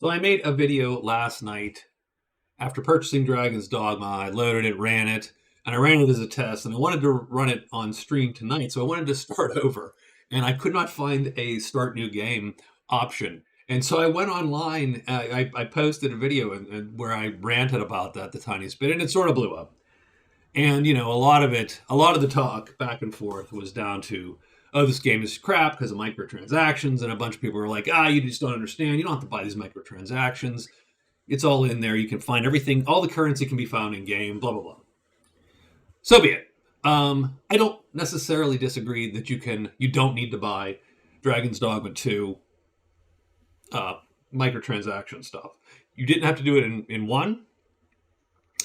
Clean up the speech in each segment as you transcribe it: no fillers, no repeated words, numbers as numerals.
So I made a video last night after purchasing Dragon's Dogma. I loaded it, ran it, and I ran it as a test. And I wanted to run it on stream tonight, so I wanted to start over. And I could not find a start new game option. And so I went online. I posted a video where I ranted about that the tiniest bit, and it sort of blew up. And a lot of the talk back and forth was down to, oh, this game is crap because of microtransactions, and a bunch of people were like, you just don't understand. You don't have to buy these microtransactions. It's all in there. You can find everything. All the currency can be found in game. Blah blah blah. So be it. I don't necessarily disagree that you don't need to buy Dragon's Dogma 2 microtransaction stuff. You didn't have to do it in one.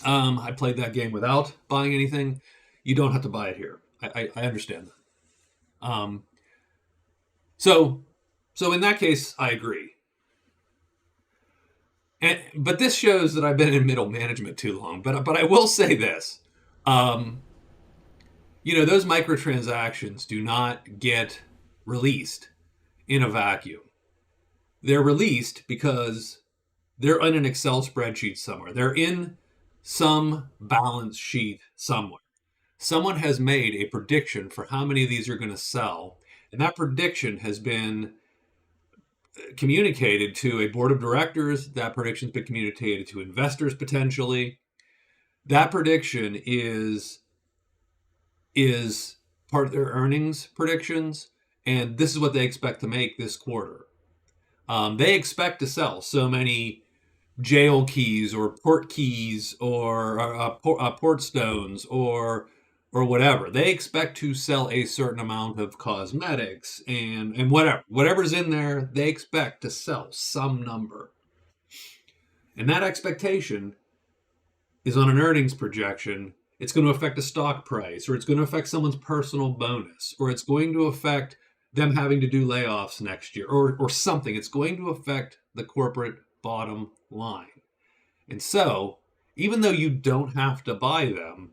I played that game without buying anything. You don't have to buy it here. I understand that. So in that case, I agree. But this shows that I've been in middle management too long. But I will say this. Those microtransactions do not get released in a vacuum. They're released because they're in an Excel spreadsheet somewhere. They're in some balance sheet somewhere. Someone has made a prediction for how many of these are going to sell, and that prediction has been communicated to a board of directors. That prediction's been communicated to investors potentially. That prediction is part of their earnings predictions, and this is what they expect to make this quarter. They expect to sell so many jail keys or port keys or port stones or whatever. They expect to sell a certain amount of cosmetics and whatever's in there. They expect to sell some number, and that expectation is on an earnings projection. It's going to affect a stock price, or it's going to affect someone's personal bonus, or it's going to affect them having to do layoffs next year, or something. It's going to affect the corporate bottom line. And so, even though you don't have to buy them,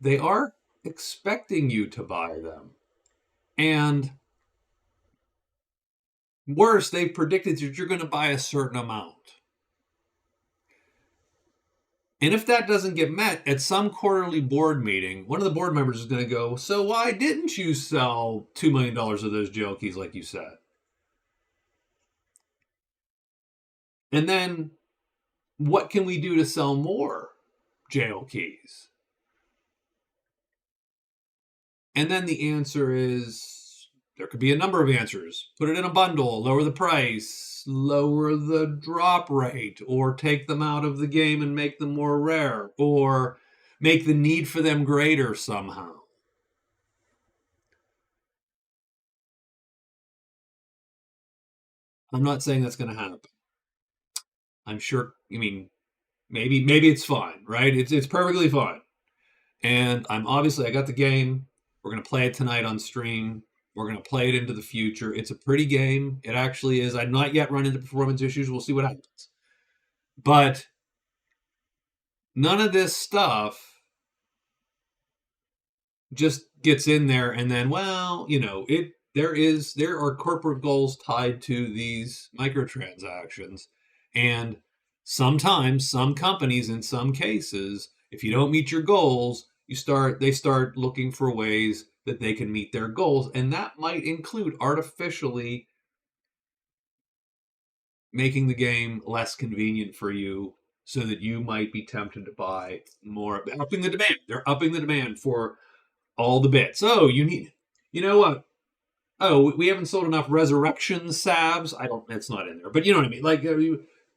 they are expecting you to buy them. And worse, they've predicted that you're going to buy a certain amount. And if that doesn't get met at some quarterly board meeting, one of the board members is going to go, so why didn't you sell $2 million of those jail keys like you said? And then what can we do to sell more jail keys? And then the answer is, there could be a number of answers. Put it in a bundle, lower the price, lower the drop rate, or take them out of the game and make them more rare, or make the need for them greater somehow. I'm not saying that's going to happen. I'm sure, maybe it's fine, right? It's perfectly fine. And I got the game. We're going to play it tonight on stream. We're going to play it into the future. It's a pretty game. It actually is. I've not yet run into performance issues. We'll see what happens. But none of this stuff just gets in there and then, there are corporate goals tied to these microtransactions. And sometimes some companies, in some cases, if you don't meet your goals, they start looking for ways that they can meet their goals. And that might include artificially making the game less convenient for you so that you might be tempted to buy more, upping the demand. They're upping the demand for all the bits. Oh, you know what? Oh, we haven't sold enough resurrection salves. It's not in there, but you know what I mean? Like,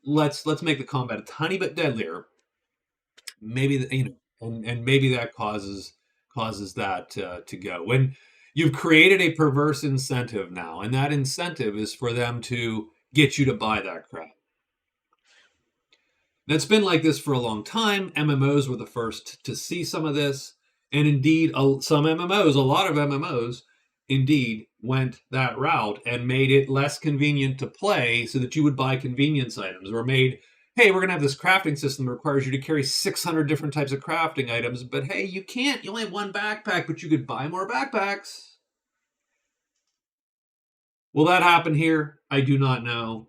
let's make the combat a tiny bit deadlier. Maybe, and maybe that causes that to go. When you've created a perverse incentive now, and that incentive is for them to get you to buy that crap. That's been like this for a long time. MMOs were the first to see some of this. And indeed, some MMOs, a lot of MMOs, indeed went that route and made it less convenient to play so that you would buy convenience items, or made, hey, we're going to have this crafting system that requires you to carry 600 different types of crafting items, but hey, you can't. You only have one backpack, but you could buy more backpacks. Will that happen here? I do not know.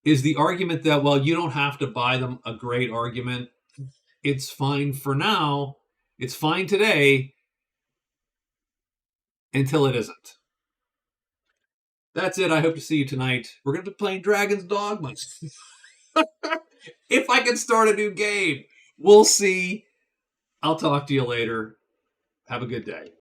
is the argument that, well, you don't have to buy them, a great argument. It's fine for now. It's fine today until it isn't. That's it. I hope to see you tonight. We're going to be playing Dragon's Dogma. If I can start a new game, we'll see. I'll talk to you later. Have a good day.